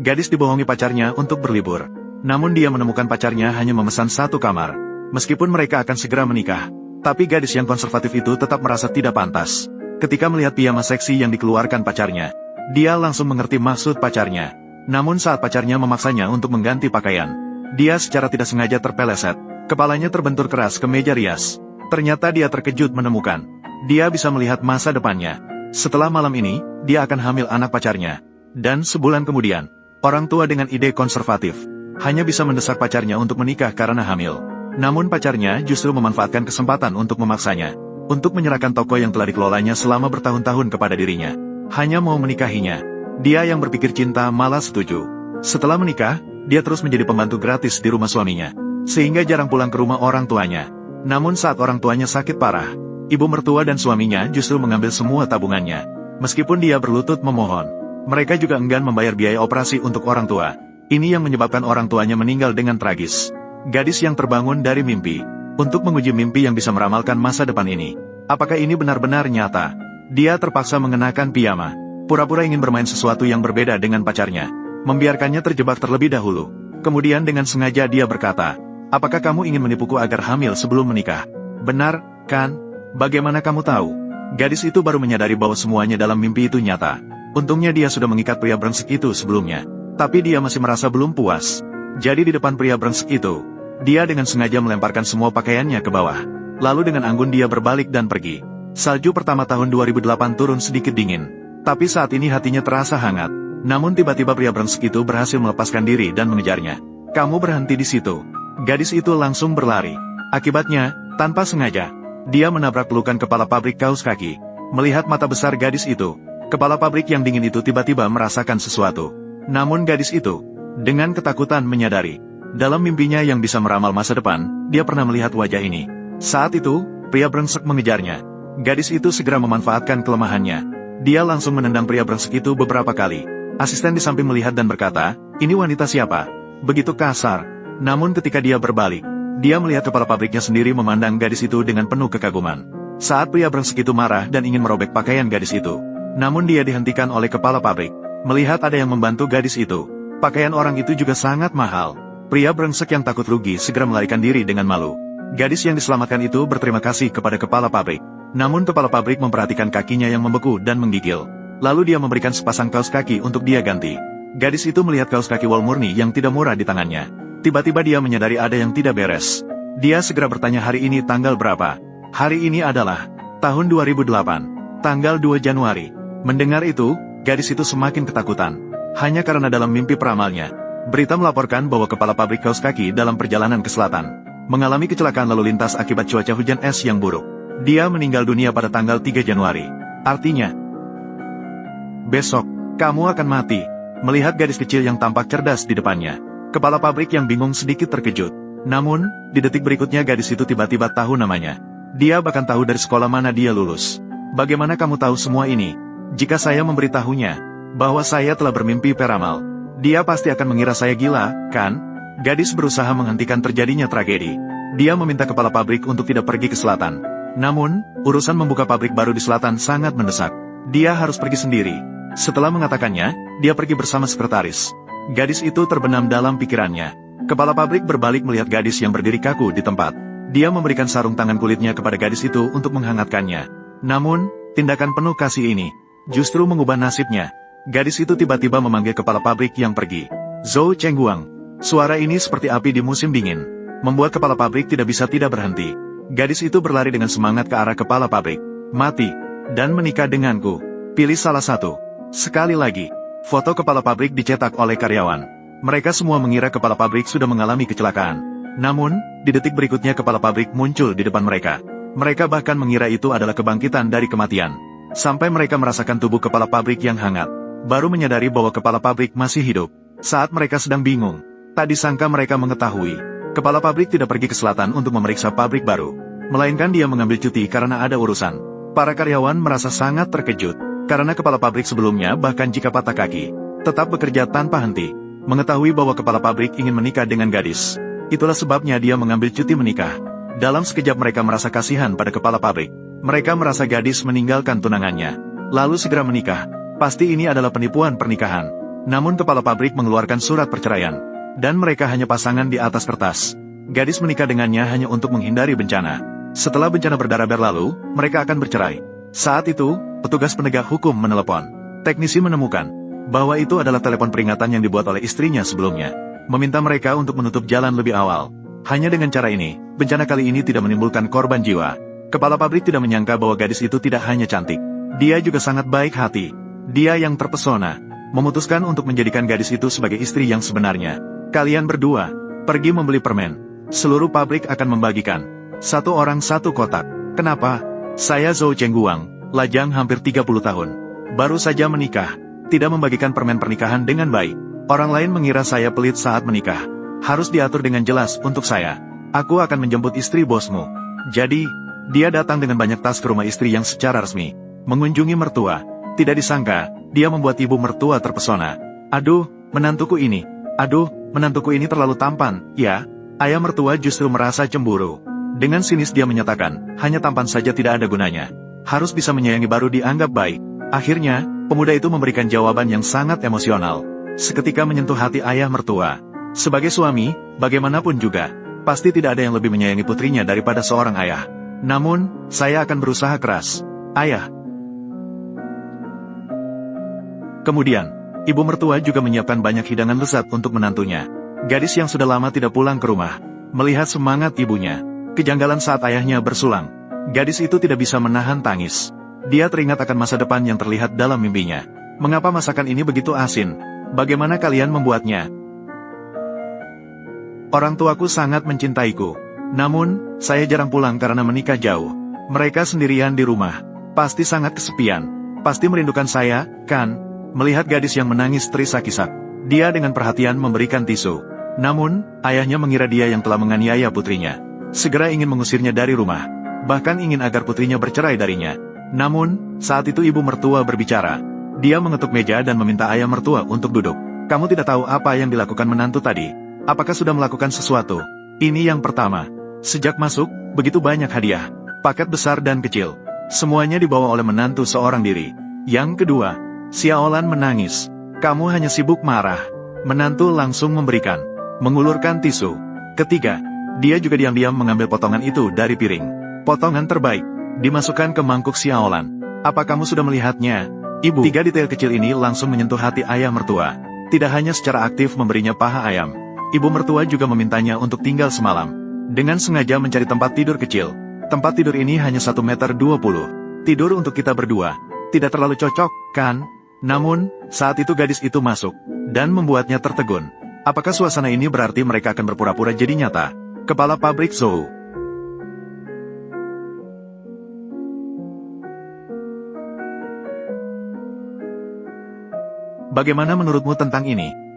Gadis dibohongi pacarnya untuk berlibur. Namun dia menemukan pacarnya hanya memesan satu kamar. Meskipun mereka akan segera menikah, tapi gadis yang konservatif itu tetap merasa tidak pantas. Ketika melihat piyama seksi yang dikeluarkan pacarnya, dia langsung mengerti maksud pacarnya. Namun saat pacarnya memaksanya untuk mengganti pakaian, dia secara tidak sengaja terpeleset. Kepalanya terbentur keras ke meja rias. Ternyata dia terkejut menemukan dia bisa melihat masa depannya. Setelah malam ini, dia akan hamil anak pacarnya. Dan sebulan kemudian, orang tua dengan ide konservatif hanya bisa mendesak pacarnya untuk menikah karena hamil. Namun pacarnya justru memanfaatkan kesempatan untuk memaksanya untuk menyerahkan toko yang telah dikelolanya selama bertahun-tahun kepada dirinya. Hanya mau menikahinya. Dia yang berpikir cinta malah setuju. Setelah menikah, dia terus menjadi pembantu gratis di rumah suaminya, sehingga jarang pulang ke rumah orang tuanya. Namun saat orang tuanya sakit parah, ibu mertua dan suaminya justru mengambil semua tabungannya. Meskipun dia berlutut memohon, mereka juga enggan membayar biaya operasi untuk orang tua. Ini yang menyebabkan orang tuanya meninggal dengan tragis. Gadis yang terbangun dari mimpi, untuk menguji mimpi yang bisa meramalkan masa depan ini. Apakah ini benar-benar nyata? Dia terpaksa mengenakan piyama, pura-pura ingin bermain sesuatu yang berbeda dengan pacarnya, membiarkannya terjebak terlebih dahulu. Kemudian dengan sengaja dia berkata, "Apakah kamu ingin menipuku agar hamil sebelum menikah?" "Benar, kan? Bagaimana kamu tahu?" Gadis itu baru menyadari bahwa semuanya dalam mimpi itu nyata. Untungnya dia sudah mengikat pria brengsek itu sebelumnya. Tapi dia masih merasa belum puas. Jadi di depan pria brengsek itu, dia dengan sengaja melemparkan semua pakaiannya ke bawah. Lalu dengan anggun dia berbalik dan pergi. Salju pertama tahun 2008 turun sedikit dingin. Tapi saat ini hatinya terasa hangat. Namun tiba-tiba pria brengsek itu berhasil melepaskan diri dan mengejarnya. "Kamu berhenti di situ." Gadis itu langsung berlari. Akibatnya, tanpa sengaja, dia menabrak pelukan kepala pabrik kaos kaki. Melihat mata besar gadis itu, kepala pabrik yang dingin itu tiba-tiba merasakan sesuatu. Namun gadis itu, dengan ketakutan menyadari, dalam mimpinya yang bisa meramal masa depan, dia pernah melihat wajah ini. Saat itu, pria brengsek mengejarnya. Gadis itu segera memanfaatkan kelemahannya. Dia langsung menendang pria brengsek itu beberapa kali. Asisten di samping melihat dan berkata, "Ini wanita siapa?" Begitu kasar. Namun ketika dia berbalik, dia melihat kepala pabriknya sendiri memandang gadis itu dengan penuh kekaguman. Saat pria brengsek itu marah dan ingin merobek pakaian gadis itu, namun dia dihentikan oleh kepala pabrik. Melihat ada yang membantu gadis itu, pakaian orang itu juga sangat mahal. Pria brengsek yang takut rugi segera melarikan diri dengan malu. Gadis yang diselamatkan itu berterima kasih kepada kepala pabrik. Namun kepala pabrik memperhatikan kakinya yang membeku dan menggigil. Lalu dia memberikan sepasang kaos kaki untuk dia ganti. Gadis itu melihat kaos kaki wol murni yang tidak murah di tangannya. Tiba-tiba dia menyadari ada yang tidak beres. Dia segera bertanya hari ini tanggal berapa. Hari ini adalah tahun 2008, tanggal 2 Januari. Mendengar itu, gadis itu semakin ketakutan. Hanya karena dalam mimpi peramalnya, berita melaporkan bahwa kepala pabrik kaos kaki dalam perjalanan ke selatan mengalami kecelakaan lalu lintas akibat cuaca hujan es yang buruk. Dia meninggal dunia pada tanggal 3 Januari. Artinya, besok, kamu akan mati. Melihat gadis kecil yang tampak cerdas di depannya, kepala pabrik yang bingung sedikit terkejut. Namun, di detik berikutnya gadis itu tiba-tiba tahu namanya. Dia bahkan tahu dari sekolah mana dia lulus. "Bagaimana kamu tahu semua ini?" "Jika saya memberitahunya bahwa saya telah bermimpi peramal, dia pasti akan mengira saya gila, kan?" Gadis berusaha menghentikan terjadinya tragedi. Dia meminta kepala pabrik untuk tidak pergi ke selatan. Namun, urusan membuka pabrik baru di selatan sangat mendesak. Dia harus pergi sendiri. Setelah mengatakannya, dia pergi bersama sekretaris. Gadis itu terbenam dalam pikirannya. Kepala pabrik berbalik melihat gadis yang berdiri kaku di tempat. Dia memberikan sarung tangan kulitnya kepada gadis itu untuk menghangatkannya. Namun, tindakan penuh kasih ini justru mengubah nasibnya. Gadis itu tiba-tiba memanggil kepala pabrik yang pergi. "Zhou Chengguang." Suara ini seperti api di musim dingin, membuat kepala pabrik tidak bisa tidak berhenti. Gadis itu berlari dengan semangat ke arah kepala pabrik. "Mati, dan menikah denganku. Pilih salah satu." Sekali lagi, foto kepala pabrik dicetak oleh karyawan. Mereka semua mengira kepala pabrik sudah mengalami kecelakaan. Namun, di detik berikutnya kepala pabrik muncul di depan mereka. Mereka bahkan mengira itu adalah kebangkitan dari kematian. Sampai mereka merasakan tubuh kepala pabrik yang hangat, baru menyadari bahwa kepala pabrik masih hidup. Saat mereka sedang bingung, tak disangka mereka mengetahui, kepala pabrik tidak pergi ke selatan untuk memeriksa pabrik baru, melainkan dia mengambil cuti karena ada urusan. Para karyawan merasa sangat terkejut, karena kepala pabrik sebelumnya bahkan jika patah kaki, tetap bekerja tanpa henti. Mengetahui bahwa kepala pabrik ingin menikah dengan gadis, itulah sebabnya dia mengambil cuti menikah. Dalam sekejap mereka merasa kasihan pada kepala pabrik. Mereka merasa gadis meninggalkan tunangannya, lalu segera menikah. Pasti ini adalah penipuan pernikahan. Namun kepala pabrik mengeluarkan surat perceraian. Dan mereka hanya pasangan di atas kertas. Gadis menikah dengannya hanya untuk menghindari bencana. Setelah bencana berdarah berlalu, mereka akan bercerai. Saat itu, petugas penegak hukum menelepon. Teknisi menemukan bahwa itu adalah telepon peringatan yang dibuat oleh istrinya sebelumnya. Meminta mereka untuk menutup jalan lebih awal. Hanya dengan cara ini, bencana kali ini tidak menimbulkan korban jiwa. Kepala pabrik tidak menyangka bahwa gadis itu tidak hanya cantik. Dia juga sangat baik hati. Dia yang terpesona, memutuskan untuk menjadikan gadis itu sebagai istri yang sebenarnya. Kalian berdua, pergi membeli permen. Seluruh pabrik akan membagikan. Satu orang satu kotak. Kenapa? Saya Zhou Chengguang, lajang hampir 30 tahun. Baru saja menikah. Tidak membagikan permen pernikahan dengan baik. Orang lain mengira saya pelit saat menikah. Harus diatur dengan jelas untuk saya. Aku akan menjemput istri bosmu. Jadi, dia datang dengan banyak tas ke rumah istri yang secara resmi. Mengunjungi mertua. Tidak disangka, dia membuat ibu mertua terpesona. Aduh, menantuku ini. Aduh, menantuku ini terlalu tampan, ya. Ayah mertua justru merasa cemburu. Dengan sinis dia menyatakan, hanya tampan saja tidak ada gunanya. Harus bisa menyayangi baru dianggap baik. Akhirnya, pemuda itu memberikan jawaban yang sangat emosional. Seketika menyentuh hati ayah mertua. Sebagai suami, bagaimanapun juga, pasti tidak ada yang lebih menyayangi putrinya daripada seorang ayah. Namun, saya akan berusaha keras. Ayah. Kemudian, ibu mertua juga menyiapkan banyak hidangan lezat untuk menantunya. Gadis yang sudah lama tidak pulang ke rumah, melihat semangat ibunya, kejanggalan saat ayahnya bersulang. Gadis itu tidak bisa menahan tangis. Dia teringat akan masa depan yang terlihat dalam mimpinya. Mengapa masakan ini begitu asin? Bagaimana kalian membuatnya? Orang tuaku sangat mencintaiku. Namun, saya jarang pulang karena menikah jauh. Mereka sendirian di rumah. Pasti sangat kesepian. Pasti merindukan saya, kan? Melihat gadis yang menangis terisak-isak, dia dengan perhatian memberikan tisu. Namun, ayahnya mengira dia yang telah menganiaya putrinya. Segera ingin mengusirnya dari rumah. Bahkan ingin agar putrinya bercerai darinya. Namun, saat itu ibu mertua berbicara. Dia mengetuk meja dan meminta ayah mertua untuk duduk. Kamu tidak tahu apa yang dilakukan menantu tadi? Apakah sudah melakukan sesuatu? Ini yang pertama. Sejak masuk, begitu banyak hadiah. Paket besar dan kecil. Semuanya dibawa oleh menantu seorang diri. Yang kedua, Xiaolan menangis. Kamu hanya sibuk marah. Menantu langsung memberikan. Mengulurkan tisu. Ketiga, dia juga diam-diam mengambil potongan itu dari piring. Potongan terbaik. Dimasukkan ke mangkuk Xiaolan. Apa kamu sudah melihatnya? Ibu. Tiga detail kecil ini langsung menyentuh hati ayah mertua. Tidak hanya secara aktif memberinya paha ayam. Ibu mertua juga memintanya untuk tinggal semalam. Dengan sengaja mencari tempat tidur kecil. Tempat tidur ini hanya 1,20 meter. Tidur untuk kita berdua. Tidak terlalu cocok, kan? Namun, saat itu gadis itu masuk. Dan membuatnya tertegun. Apakah suasana ini berarti mereka akan berpura-pura jadi nyata? Kepala pabrik Zhou. Bagaimana menurutmu tentang ini?